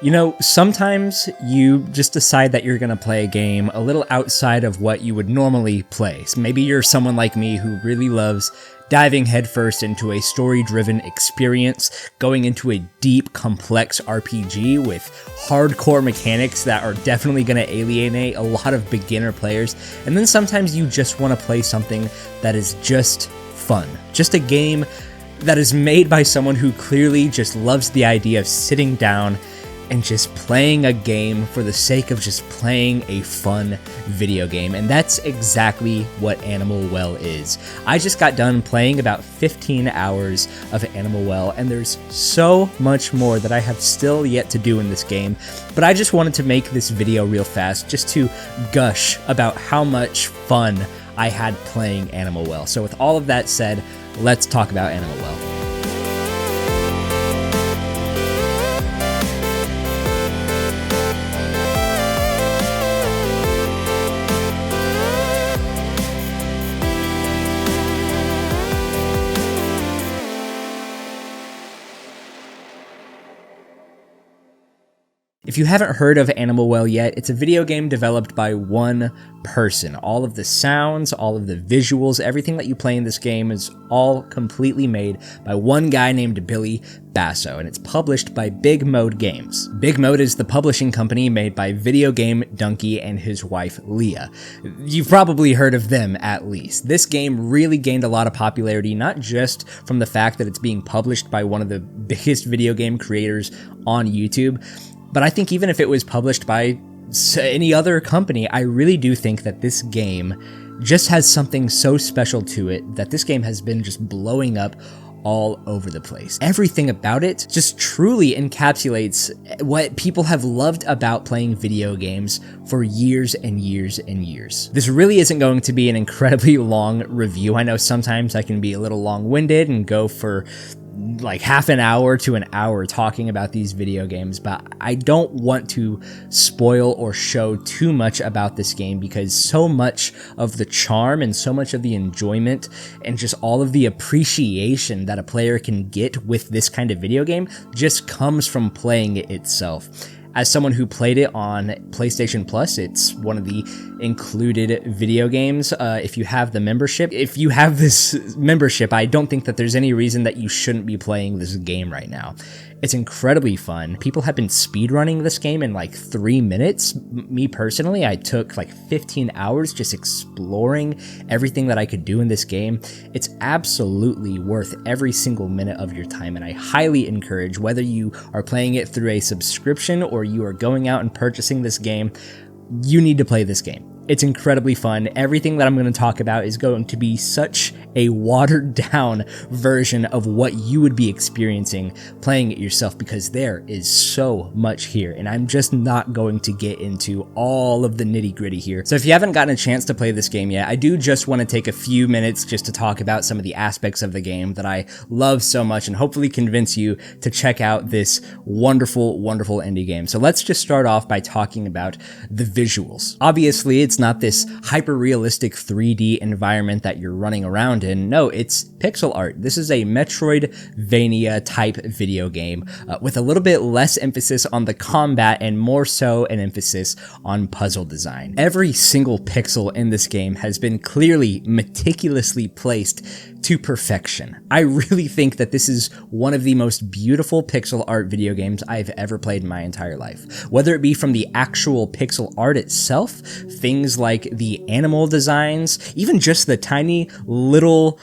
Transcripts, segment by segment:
You know, sometimes you just decide that you're going to play a game a little outside of what you would normally play. So maybe you're someone like me who really loves diving headfirst into a story-driven experience, going into a deep, complex RPG with hardcore mechanics that are definitely going to alienate a lot of beginner players. And then sometimes you just want to play something that is just fun. Just a game that is made by someone who clearly just loves the idea of sitting down and just playing a game for the sake of just playing a fun video game. And that's exactly what Animal Well is. I just got done playing about 15 hours of Animal Well, and there's so much more that I have still yet to do in this game. But I just wanted to make this video real fast just to gush about how much fun I had playing Animal Well. So with all of that said, let's talk about Animal Well. If you haven't heard of Animal Well yet, it's a video game developed by one person. All of the sounds, all of the visuals, everything that you play in this game is all completely made by one guy named Billy Basso, and it's published by Bigmode Games. Bigmode is the publishing company made by Video Game Donkey and his wife Leah. You've probably heard of them at least. This game really gained a lot of popularity, not just from the fact that it's being published by one of the biggest video game creators on YouTube, but I think even if it was published by any other company, I really do think that this game just has something so special to it that this game has been just blowing up all over the place. Everything about it just truly encapsulates what people have loved about playing video games for years and years and years. This really isn't going to be an incredibly long review. I know sometimes I can be a little long-winded and go for like half an hour to an hour talking about these video games, but I don't want to spoil or show too much about this game because so much of the charm and so much of the enjoyment and just all of the appreciation that a player can get with this kind of video game just comes from playing it itself. As someone who played it on PlayStation Plus, it's one of the included video games. If you have the membership, if you have this membership, I don't think that there's any reason that you shouldn't be playing this game right now. It's incredibly fun. People have been speedrunning this game in like 3 minutes. Me personally, I took like 15 hours just exploring everything that I could do in this game. It's absolutely worth every single minute of your time, and I highly encourage, whether you are playing it through a subscription or you are going out and purchasing this game, you need to play this game. It's incredibly fun. Everything that I'm going to talk about is going to be such a watered down version of what you would be experiencing playing it yourself, because there is so much here, and I'm just not going to get into all of the nitty gritty here. So if you haven't gotten a chance to play this game yet, I do just want to take a few minutes just to talk about some of the aspects of the game that I love so much and hopefully convince you to check out this wonderful, wonderful indie game. So let's just start off by talking about the visuals. Obviously, it's not this hyper-realistic 3D environment that you're running around in. No, it's pixel art. This is a Metroidvania type video game with a little bit less emphasis on the combat and more so an emphasis on puzzle design. Every single pixel in this game has been clearly, meticulously placed to perfection. I really think that this is one of the most beautiful pixel art video games I've ever played in my entire life. Whether it be from the actual pixel art itself, things like the animal designs, even just the tiny little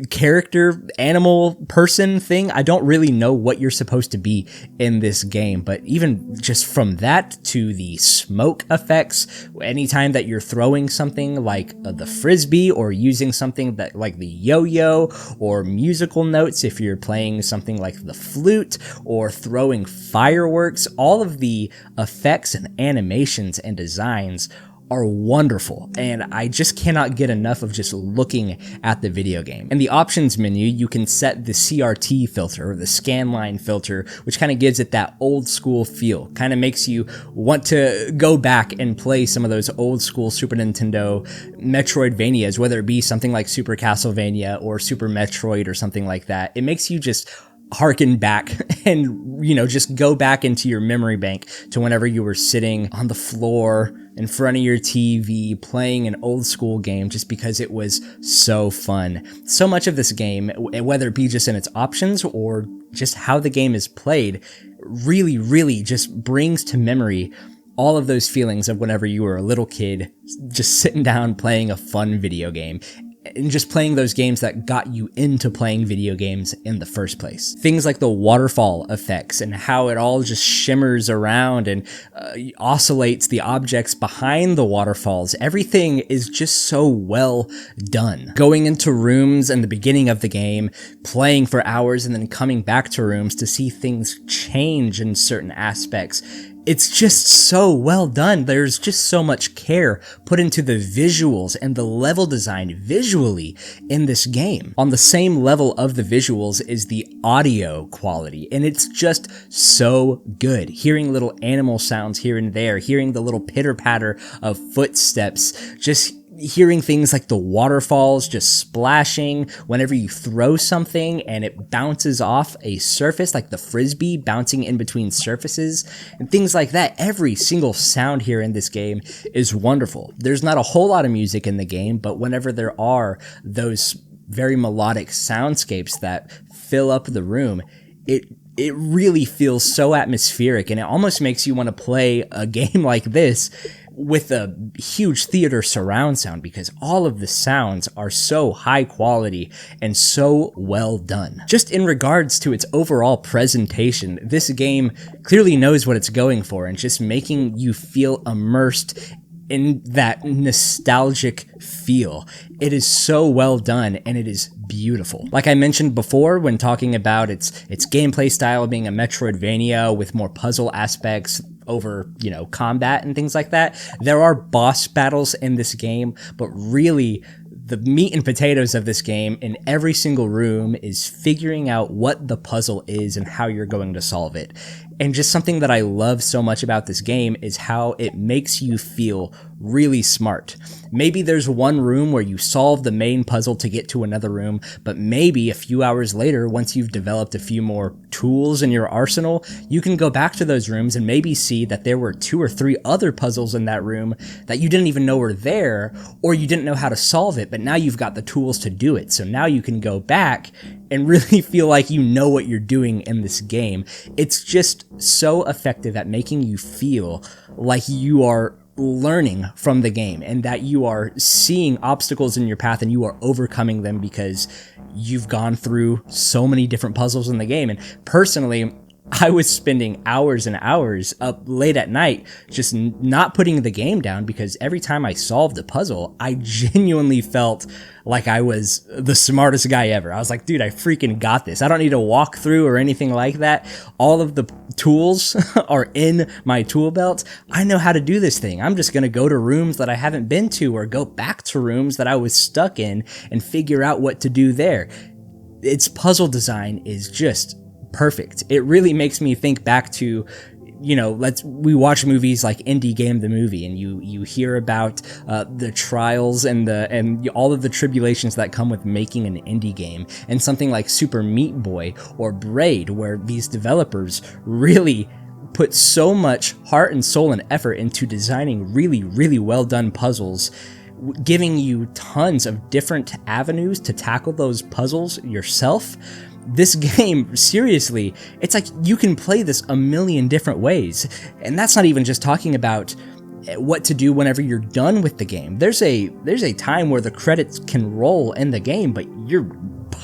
character, animal, person thing. I don't really know what you're supposed to be in this game, but even just from that to the smoke effects, anytime that you're throwing something like the frisbee or using something that like the yo-yo, or musical notes if you're playing something like the flute, or throwing fireworks, all of the effects and animations and designs are wonderful, and I just cannot get enough of just looking at the video game. In the options menu, you can set the CRT filter, or the scanline filter, which kind of gives it that old school feel, kind of makes you want to go back and play some of those old school Super Nintendo Metroidvanias, whether it be something like Super Castlevania or Super Metroid or something like that. It makes you just harken back and, just go back into your memory bank to whenever you were sitting on the floor in front of your TV playing an old school game, just because it was so fun. So much of this game, whether it be just in its options or just how the game is played, really, really just brings to memory all of those feelings of whenever you were a little kid, just sitting down playing a fun video game. And just playing those games that got you into playing video games in the first place. Things like the waterfall effects and how it all just shimmers around and oscillates the objects behind the waterfalls. Everything is just so well done. Going into rooms in the beginning of the game, playing for hours, and then coming back to rooms to see things change in certain aspects. It's just so well done. There's just so much care put into the visuals and the level design visually in this game. On the same level of the visuals is the audio quality, and it's just so good. Hearing little animal sounds here and there, hearing the little pitter-patter of footsteps, just hearing things like the waterfalls just splashing whenever you throw something and it bounces off a surface, like the frisbee bouncing in between surfaces and things like that. Every single sound here in this game is wonderful. There's not a whole lot of music in the game, but whenever there are those very melodic soundscapes that fill up the room, it really feels so atmospheric, and it almost makes you want to play a game like this with a huge theater surround sound, because all of the sounds are so high quality and so well done. Just in regards to its overall presentation, this game clearly knows what it's going for and just making you feel immersed in that nostalgic feel. It is so well done, and it is beautiful. Like I mentioned before when talking about its gameplay style being a Metroidvania with more puzzle aspects over, combat and things like that, there are boss battles in this game, but really the meat and potatoes of this game in every single room is figuring out what the puzzle is and how you're going to solve it. And just something that I love so much about this game is how it makes you feel really smart. Maybe there's one room where you solve the main puzzle to get to another room, but maybe a few hours later, once you've developed a few more tools in your arsenal, you can go back to those rooms and maybe see that there were 2 or 3 other puzzles in that room that you didn't even know were there, or you didn't know how to solve it, but now you've got the tools to do it. So now you can go back and really feel like you know what you're doing in this game. It's just so effective at making you feel like you are learning from the game and that you are seeing obstacles in your path and you are overcoming them because you've gone through so many different puzzles in the game. And personally, I was spending hours and hours up late at night just not putting the game down, because every time I solved a puzzle, I genuinely felt like I was the smartest guy ever. I was like, dude, I freaking got this. I don't need to walk through or anything like that. All of the tools are in my tool belt. I know how to do this thing. I'm just going to go to rooms that I haven't been to or go back to rooms that I was stuck in and figure out what to do there. Its puzzle design is just perfect. It really makes me think back to, we watch movies like Indie Game the Movie, and you hear about the trials and all of the tribulations that come with making an indie game, and something like Super Meat Boy or Braid, where these developers really put so much heart and soul and effort into designing really, really well done puzzles, giving you tons of different avenues to tackle those puzzles yourself. This game, seriously, it's like you can play this a million different ways. And that's not even just talking about what to do whenever you're done with the game. There's a time where the credits can roll in the game, but you're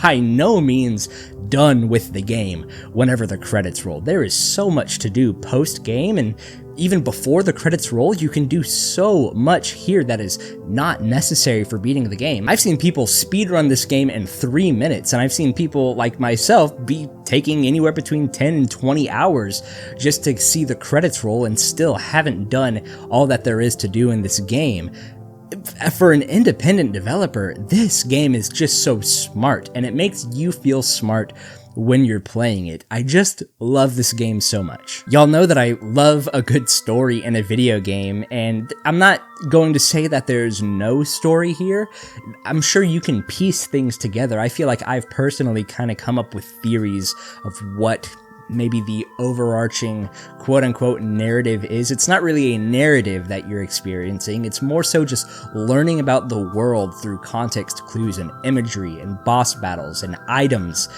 by no means done with the game whenever the credits roll. There is so much to do post-game, and even before the credits roll, you can do so much here that is not necessary for beating the game. I've seen people speedrun this game in 3 minutes, and I've seen people like myself be taking anywhere between 10 and 20 hours just to see the credits roll and still haven't done all that there is to do in this game. For an independent developer, this game is just so smart, and it makes you feel smart when you're playing it. I just love this game so much. Y'all know that I love a good story in a video game, and I'm not going to say that there's no story here. I'm sure you can piece things together. I feel like I've personally kind of come up with theories of what maybe the overarching quote-unquote narrative is. It's not really a narrative that you're experiencing, it's more so just learning about the world through context clues and imagery and boss battles and items.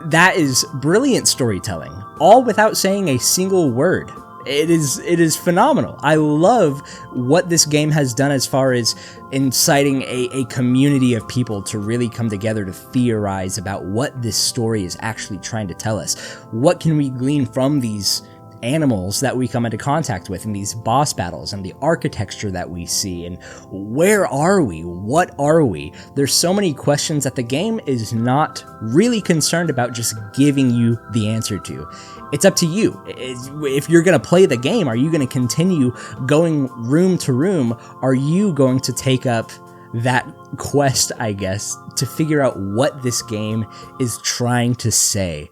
That is brilliant storytelling, all without saying a single word. It is phenomenal. I love what this game has done as far as inciting a community of people to really come together to theorize about what this story is actually trying to tell us. What can we glean from these animals that we come into contact with in these boss battles and the architecture that we see, and where are we? What are we? There's so many questions that the game is not really concerned about just giving you the answer to. It's up to you. If you're going to play the game, are you going to continue going room to room? Are you going to take up that quest, I guess, to figure out what this game is trying to say?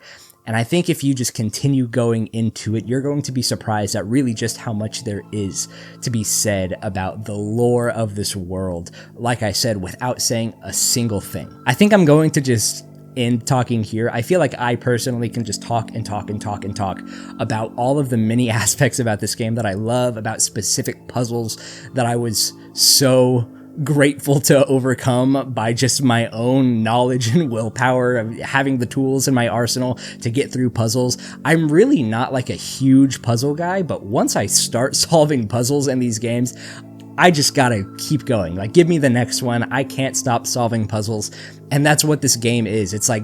And I think if you just continue going into it, you're going to be surprised at really just how much there is to be said about the lore of this world, like I said, without saying a single thing. I think I'm going to just end talking here. I feel like I personally can just talk and talk and talk and talk about all of the many aspects about this game that I love, about specific puzzles that I was so grateful to overcome by just my own knowledge and willpower of having the tools in my arsenal to get through puzzles. I'm really not like a huge puzzle guy, but once I start solving puzzles in these games, I just gotta keep going. Like, give me the next one. I can't stop solving puzzles. And that's what this game is. It's like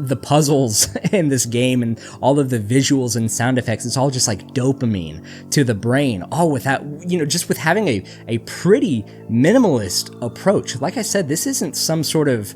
the puzzles in this game and all of the visuals and sound effects, it's all just like dopamine to the brain, all without, just with having a pretty minimalist approach. Like I said, this isn't some sort of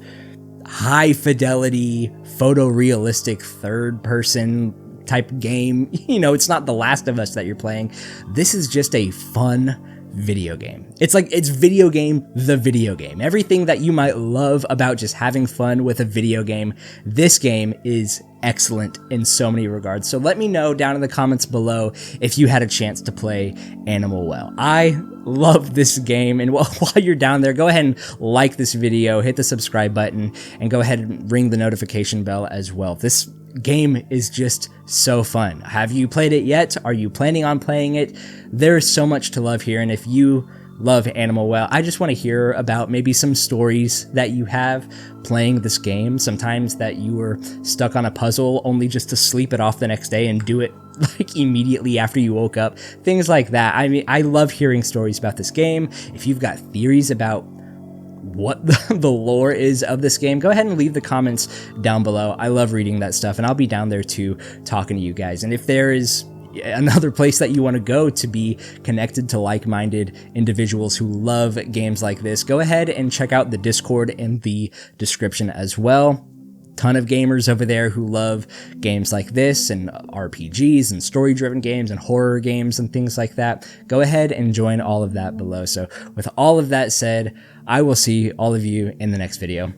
high fidelity, photorealistic third person type game. It's not The Last of Us that you're playing. This is just a fun video game. It's video game, the video game. Everything that you might love about just having fun with a video game, this game is excellent in so many regards. So let me know down in the comments below if you had a chance to play Animal Well. I love this game, and while you're down there, go ahead and like this video, hit the subscribe button, and go ahead and ring the notification bell as well. This game is just so fun. Have you played it yet? Are you planning on playing it? There's so much to love here, and if you love Animal Well, I just want to hear about maybe some stories that you have playing this game. Sometimes that you were stuck on a puzzle only just to sleep it off the next day and do it like immediately after you woke up. Things like that. I mean, I love hearing stories about this game. If you've got theories about what the lore is of this game, go ahead and leave the comments down below. I love reading that stuff, and I'll be down there too talking to you guys. And if there is another place that you want to go to be connected to like-minded individuals who love games like this, go ahead and check out the Discord in the description as well. Ton of gamers over there who love games like this and RPGs and story-driven games and horror games and things like that. Go ahead and join all of that below. So with all of that said, I will see all of you in the next video.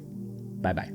Bye-bye.